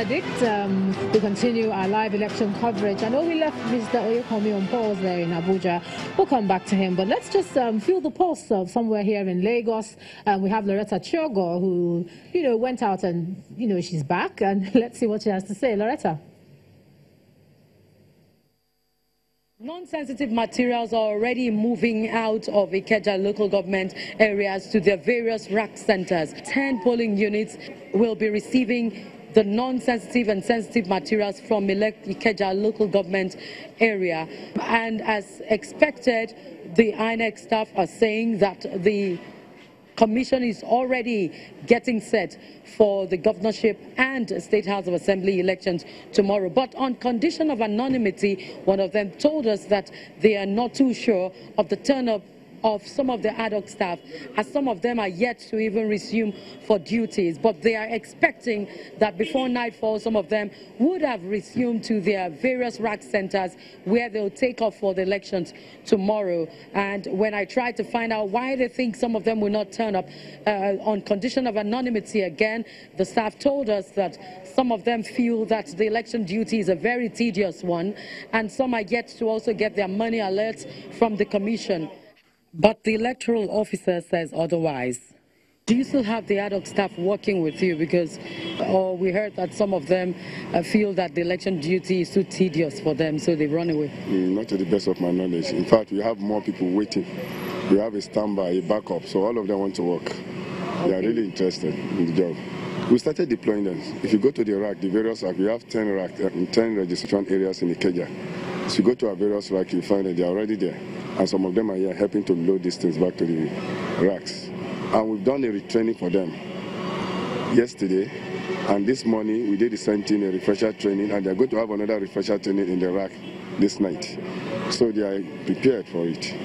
verdict. We continue our live election coverage. I know we left Mr. Oyekomi on pause there in Abuja. We'll come back to him, but let's just feel the pulse of somewhere here in Lagos. We have Loretta Chogo, who, went out and, she's back. And let's see what she has to say. Loretta. Non-sensitive materials are already moving out of Ikeja local government areas to their various rack centers. 10 polling units will be receiving the non-sensitive and sensitive materials from Ikeja local government area. And as expected, the INEC staff are saying that the Commission is already getting set for the governorship and State House of Assembly elections tomorrow. But on condition of anonymity, one of them told us that they are not too sure of the turn-up of some of the ad hoc staff, as some of them are yet to even resume for duties. But they are expecting that before nightfall, some of them would have resumed to their various rack centers where they'll take off for the elections tomorrow. And when I tried to find out why they think some of them will not turn up on condition of anonymity again, the staff told us that some of them feel that the election duty is a very tedious one, and some are yet to also get their money alerts from the Commission. But the electoral officer says otherwise. Do you still have the ad hoc staff working with you? Because we heard that some of them feel that the election duty is too tedious for them, so they run away. Not to the best of my knowledge. In fact, we have more people waiting. We have a standby, a backup, so all of them want to work. Okay. They are really interested in the job. We started deploying them. If you go to the rack, the various rack, we have 10 rack, 10 registration areas in Ikeja. So you go to our various rack, you find that they are already there. And some of them are here helping to load these things back to the racks. And we've done a retraining for them yesterday. And this morning, we did the same thing, a refresher training, and they're going to have another refresher training in the rack this night. So they are prepared for it.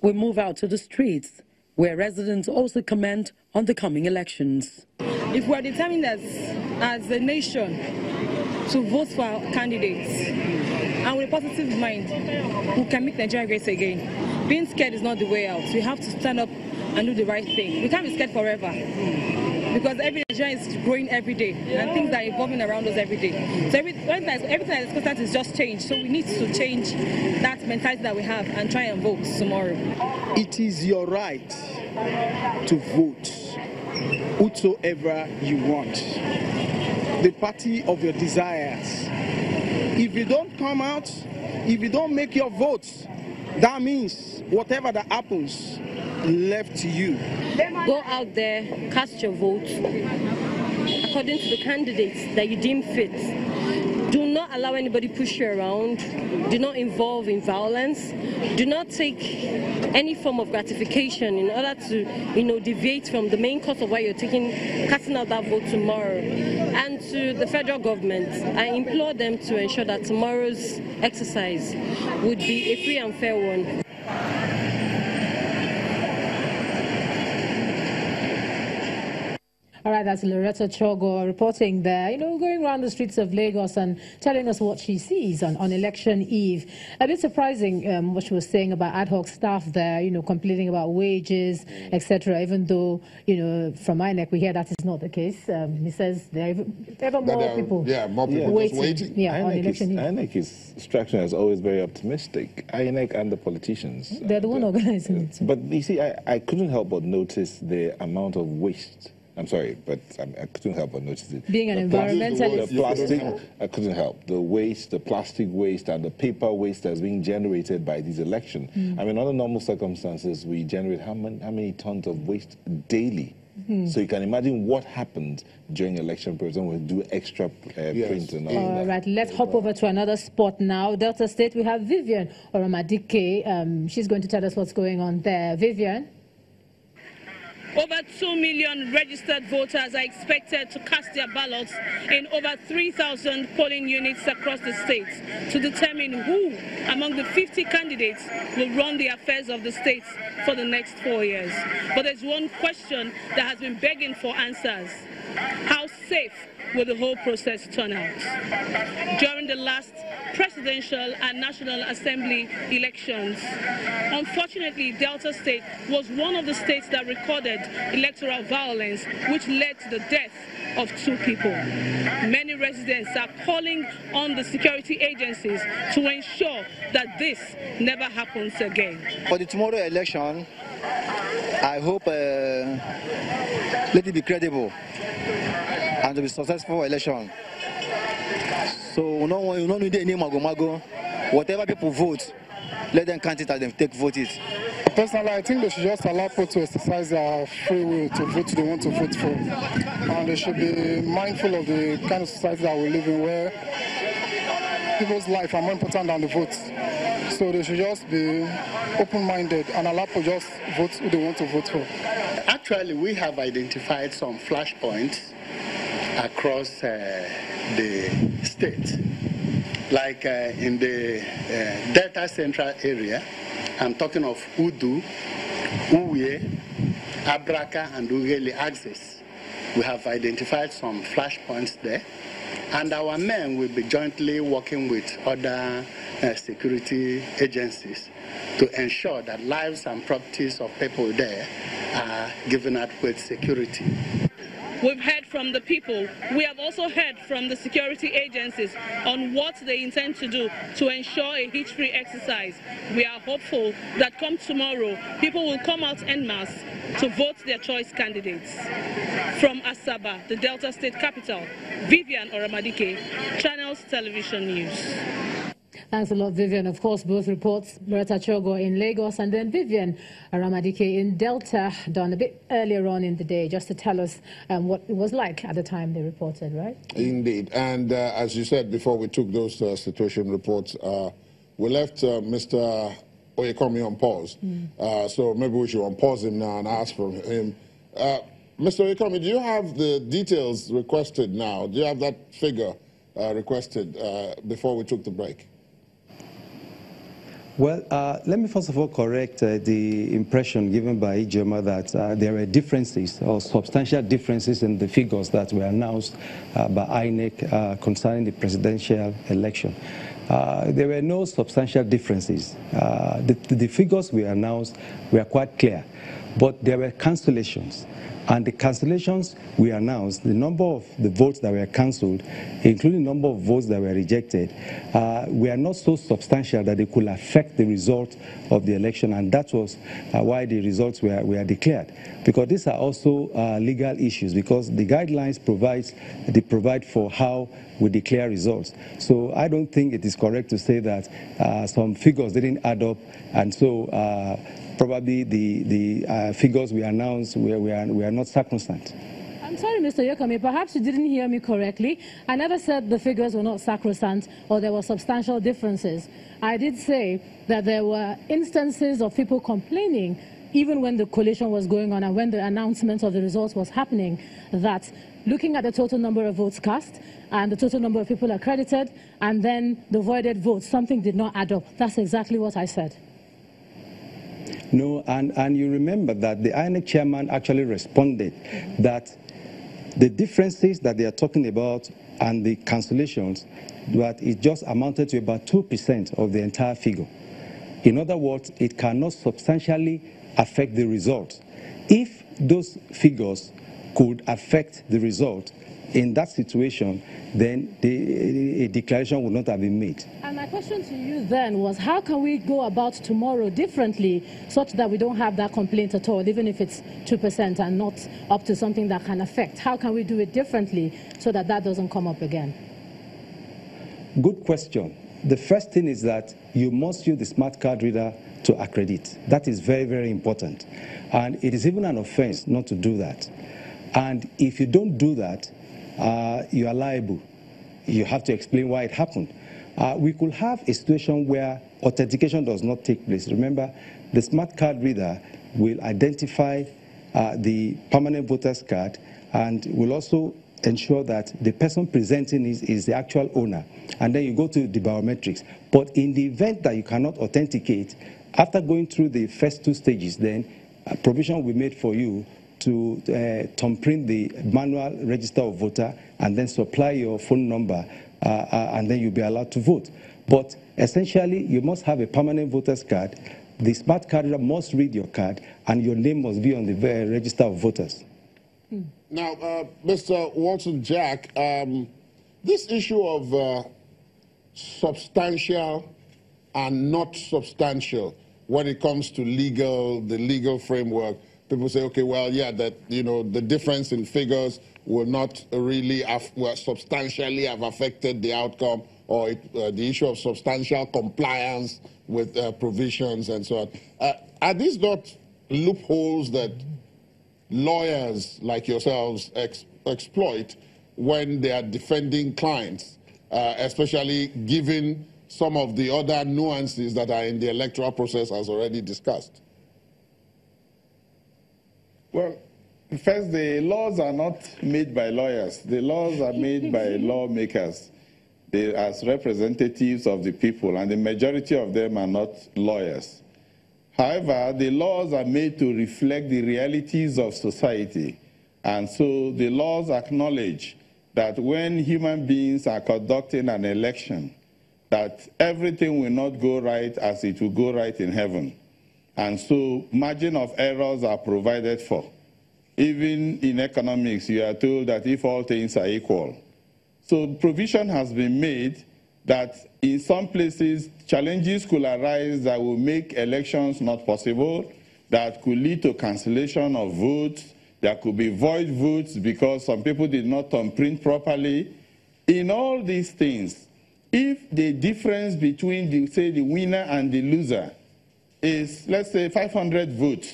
We move out to the streets, where residents also comment on the coming elections. If we're determined as a nation to vote for our candidates, and with a positive mind, we can make Nigeria great again. Being scared is not the way out. We have to stand up and do the right thing. We can't be scared forever, because every Nigeria is growing every day, and things are evolving around us every day. So everything that is constant is just change. So we need to change that mentality that we have and try and vote tomorrow. It is your right to vote whosoever you want, the party of your desires. If you don't come out, if you don't make your votes, that means whatever that happens, left to you. Go out there, cast your vote according to the candidates that you deem fit. Do not allow anybody push you around. Do not involve in violence. Do not take any form of gratification in order to, deviate from the main course of why you're casting out that vote tomorrow. And to the federal government, I implore them to ensure that tomorrow's exercise would be a free and fair one. All right, that's Loretta Chogo reporting there, going around the streets of Lagos and telling us what she sees on election eve. A bit surprising what she was saying about ad hoc staff there, complaining about wages, etc., even though, from INEC we hear that is not the case. He says there are ever more people waiting. Yeah, on election eve. INEC's structure is always very optimistic. INEC and the politicians. They're the one organizing it. But you see, I couldn't help but notice the amount of waste. I'm sorry, but I couldn't help but notice it. Being an environmentalist. The plastic, I couldn't help. The waste, the plastic waste, and the paper waste that's being generated by these elections. I mean, under normal circumstances, we generate how many tons of waste daily? So you can imagine what happened during election periods when we do extra print and all that. All right, let's hop over to another spot now. Delta State, we have Vivian Oramadike. She's going to tell us what's going on there. Vivian? Over 2 million registered voters are expected to cast their ballots in over 3,000 polling units across the state to determine who among the 50 candidates will run the affairs of the state for the next 4 years. But there's one question that has been begging for answers. How safe will the whole process turn out? During the last presidential and National Assembly elections, unfortunately, Delta State was one of the states that recorded electoral violence, which led to the death of 2 people. Many residents are calling on the security agencies to ensure that this never happens again. For the tomorrow election, I hope let it be credible and to be successful election. So we don't need any mago. Whatever people vote, let them count it and then take vote it. Personally, I think they should just allow people to exercise their free will to vote who they want to vote for. And they should be mindful of the kind of society that we live in, where people's life are more important than the votes. So they should just be open-minded and allow people just vote who they want to vote for. Actually, we have identified some flashpoints across the state. Like in the Delta Central area, I'm talking of Udu, Uwe, Abraka, and Ugeli axis. We have identified some flashpoints there, and our men will be jointly working with other security agencies to ensure that lives and properties of people there are given adequate security. We've heard from the people. We have also heard from the security agencies on what they intend to do to ensure a hitch-free exercise. We are hopeful that come tomorrow, people will come out en masse to vote their choice candidates. From Asaba, the Delta State capital, Vivian Oramadike, Channels Television News. Thanks a lot, Vivian. Of course, both reports, Beretta Chogo in Lagos and then Vivian Aramadike in Delta, done a bit earlier on in the day, just to tell us what it was like at the time they reported, right? Indeed. And as you said before we took those situation reports, we left Mr. Oyekomi on pause. So maybe we should unpause him now and ask from him. Mr. Oyekomi, do you have the details requested now? Do you have that figure requested before we took the break? Well, let me first of all correct the impression given by Ijoma that there were differences or substantial differences in the figures that were announced by INEC concerning the presidential election. There were no substantial differences. The figures we announced were quite clear, but there were cancellations. And the cancellations we announced, the number of the votes that were cancelled, including the number of votes that were rejected, were not so substantial that they could affect the result of the election, and that was why the results were declared. Because these are also legal issues, because the guidelines provide for how we declare results. So I don't think it is correct to say that some figures didn't add up, and so probably the figures we announced were not sacrosanct. I'm sorry, Mr. Oyekomi, perhaps you didn't hear me correctly. I never said the figures were not sacrosanct or there were substantial differences. I did say that there were instances of people complaining, even when the collation was going on and when the announcement of the results was happening, that looking at the total number of votes cast and the total number of people accredited and then the voided votes, something did not add up. That's exactly what I said. No, and you remember that the INEC chairman actually responded that the differences that they are talking about and the cancellations, that it just amounted to about 2% of the entire figure. In other words, it cannot substantially affect the result. If those figures could affect the result, in that situation, then a declaration would not have been made. And my question to you then was, how can we go about tomorrow differently such that we don't have that complaint at all, even if it's 2% and not up to something that can affect? How can we do it differently so that that doesn't come up again? Good question. The first thing is that you must use the smart card reader to accredit. That is very, very important. And it is even an offense not to do that. And if you don't do that, you are liable. You have to explain why it happened. We could have a situation where authentication does not take place. Remember, the smart card reader will identify the permanent voter's card and will also ensure that the person presenting is the actual owner. And then you go to the biometrics. But in the event that you cannot authenticate, after going through the first 2 stages, then provision will be made for you to thumbprint the manual register of voter and then supply your phone number and then you'll be allowed to vote. But essentially, you must have a permanent voter's card. The smart card reader must read your card and your name must be on the register of voters. Now, Mr. Walton Jack, this issue of substantial and not substantial when it comes to the legal framework, people say, okay, well, yeah, that, you know, the difference in figures will not really substantially have affected the outcome, or the issue of substantial compliance with provisions and so on. Are these not loopholes that lawyers like yourselves exploit when they are defending clients, especially given some of the other nuances that are in the electoral process as already discussed? Well, first, the laws are not made by lawyers. The laws are made by lawmakers. They are representatives of the people, and the majority of them are not lawyers. However, the laws are made to reflect the realities of society. And so the laws acknowledge that when human beings are conducting an election, that everything will not go right as it will go right in heaven. And so margin of errors are provided for. Even in economics, you are told that if all things are equal. So provision has been made that in some places, challenges could arise that will make elections not possible, that could lead to cancellation of votes, there could be void votes because some people did not print properly. In all these things, if the difference between, the winner and the loser is, let's say, 500 votes,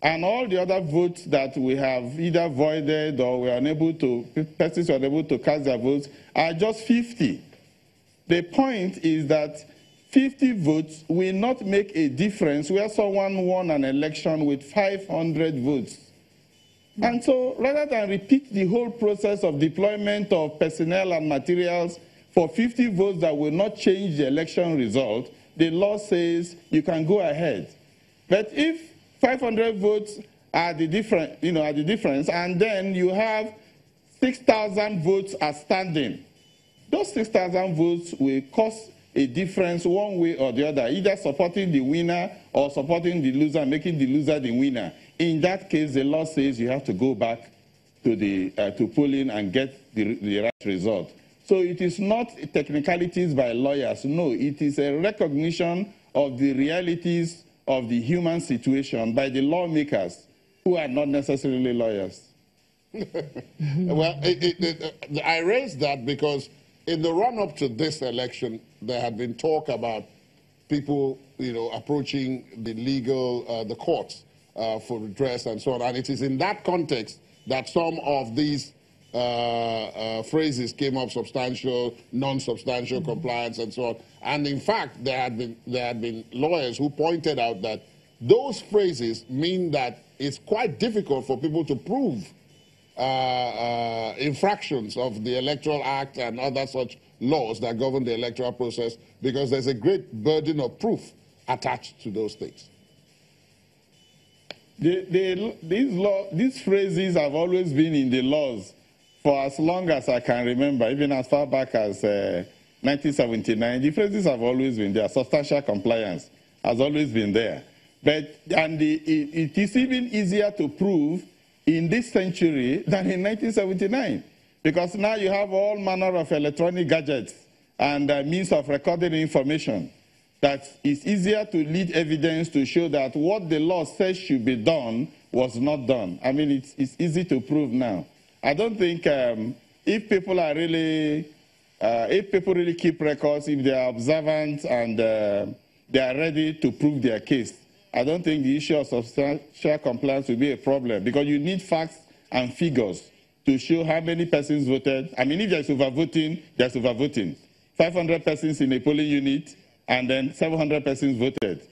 and all the other votes that we have either voided or we are unable to, persons were unable to cast their votes are just 50. The point is that 50 votes will not make a difference where someone won an election with 500 votes. And so rather than repeat the whole process of deployment of personnel and materials for 50 votes that will not change the election result, the law says you can go ahead. But if 500 votes are the difference, and then you have 6,000 votes outstanding, those 6,000 votes will cause a difference one way or the other, either supporting the winner or supporting the loser, making the loser the winner. In that case, the law says you have to go back to polling and get the right result. So it is not technicalities by lawyers. No, it is a recognition of the realities of the human situation by the lawmakers who are not necessarily lawyers. Well, I raised that because in the run-up to this election, there had been talk about people, approaching the courts for redress and so on. And it is in that context that some of these phrases came up: substantial, non-substantial compliance, and so on. And in fact, there had been lawyers who pointed out that those phrases mean that it's quite difficult for people to prove infractions of the Electoral Act and other such laws that govern the electoral process, because there's a great burden of proof attached to those things. These phrases have always been in the laws for as long as I can remember, even as far back as 1979. The phrases have always been there. Substantial compliance has always been there. But it is even easier to prove in this century than in 1979, because now you have all manner of electronic gadgets and means of recording information that it's easier to lead evidence to show that what the law says should be done was not done. I mean, it's easy to prove now. I don't think if people really keep records, if they are observant and they are ready to prove their case, I don't think the issue of substantial compliance will be a problem, because you need facts and figures to show how many persons voted. I mean, if there's overvoting, there's overvoting. 500 persons in a polling unit, and then 700 persons voted.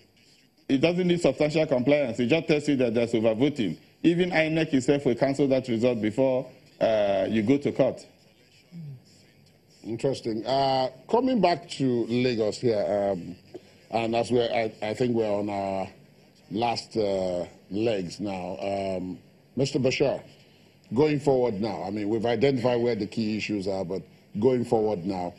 It doesn't need substantial compliance. It just tells you that there's overvoting. Even INEC itself will cancel that result before you go to court. Interesting. Coming back to Lagos here, and as I think we're on our last legs now, Mr. Bashir, going forward now, I mean, we've identified where the key issues are, but going forward now,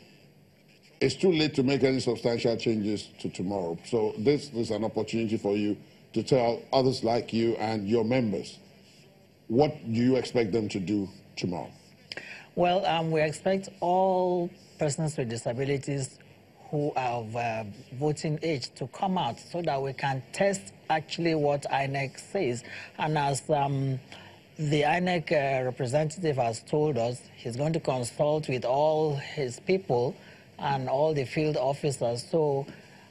it's too late to make any substantial changes to tomorrow. So this is an opportunity for you to tell others like you and your members what do you expect them to do tomorrow? Well, we expect all persons with disabilities who are of voting age to come out so that we can test actually what INEC says. And as the INEC representative has told us, he's going to consult with all his people and all the field officers. So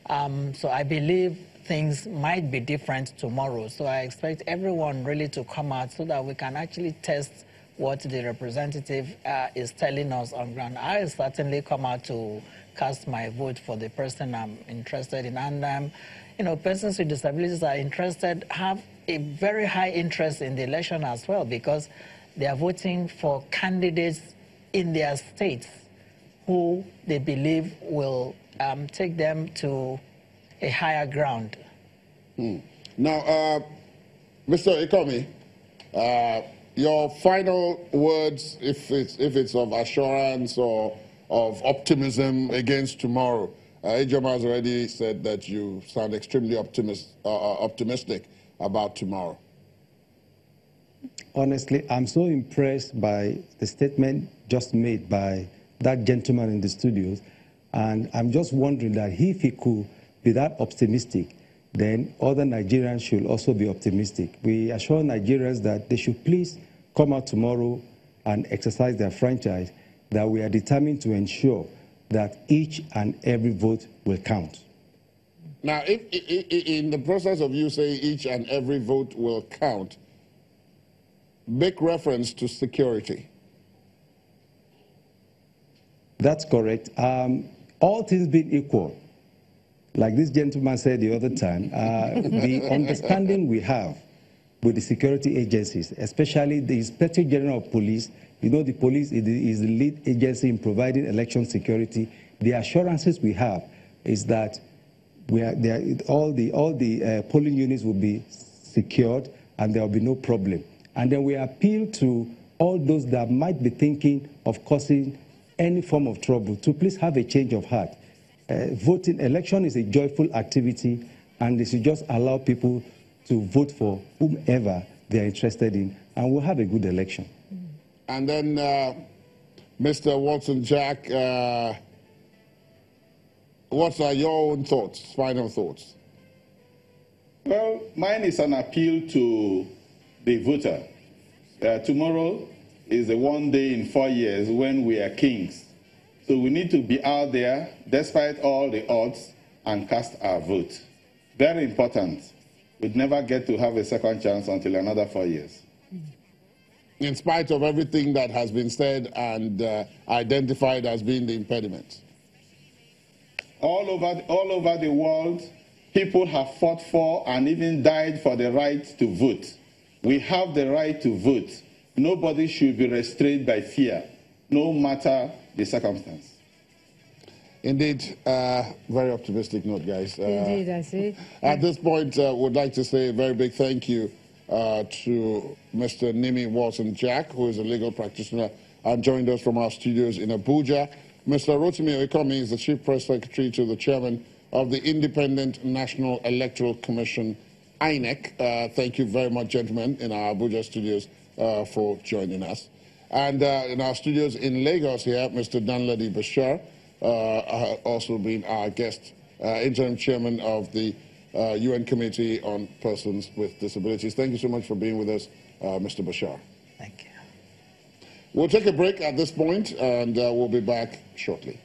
I believe things might be different tomorrow. So I expect everyone really to come out so that we can actually test what the representative is telling us on ground. I will certainly come out to cast my vote for the person I'm interested in. And, you know, persons with disabilities are interested, have a very high interest in the election as well, because they are voting for candidates in their states who they believe will take them to a higher ground. Now, Mr. Ikomi, your final words, if it's of assurance or of optimism against tomorrow. Ejoma has already said that you sound extremely optimistic about tomorrow. Honestly, I'm so impressed by the statement just made by that gentleman in the studios, and I'm just wondering that if he could be that optimistic, then other Nigerians should also be optimistic. We assure Nigerians that they should please come out tomorrow and exercise their franchise, that we are determined to ensure that each and every vote will count. Now, if in the process of you saying each and every vote will count, make reference to security. That's correct. All things being equal, like this gentleman said the other time, the understanding we have with the security agencies, especially the Inspector General of Police. You know, the police is the lead agency in providing election security. The assurances we have is that all the polling units will be secured and there will be no problem. And then we appeal to all those that might be thinking of causing any form of trouble to please have a change of heart. Voting, election is a joyful activity, and they should just allow people to vote for whomever they are interested in, and we'll have a good election. And then, Mr. Watson-Jack, what are your own thoughts, final thoughts? Well, mine is an appeal to the voter. Tomorrow is the one day in 4 years when we are kings. So we need to be out there, despite all the odds, and cast our vote. Very important. We'd never get to have a second chance until another 4 years. In spite of everything that has been said and identified as being the impediment? All over the world, people have fought for and even died for the right to vote. We have the right to vote. Nobody should be restrained by fear, no matter the circumstance. Indeed, very optimistic note, guys. Indeed, I see. At this point, would like to say a very big thank you to Mr. Nimi Watson-Jack, who is a legal practitioner and joined us from our studios in Abuja. Mr. Rotimi Oyekomi is the Chief Press Secretary to the Chairman of the Independent National Electoral Commission, INEC. Thank you very much, gentlemen, in our Abuja studios for joining us. And in our studios in Lagos here, Mr. Danladi Bashir, also been our guest, interim chairman of the UN Committee on Persons with Disabilities. Thank you so much for being with us, Mr. Bashir. Thank you. We'll take a break at this point, and we'll be back shortly.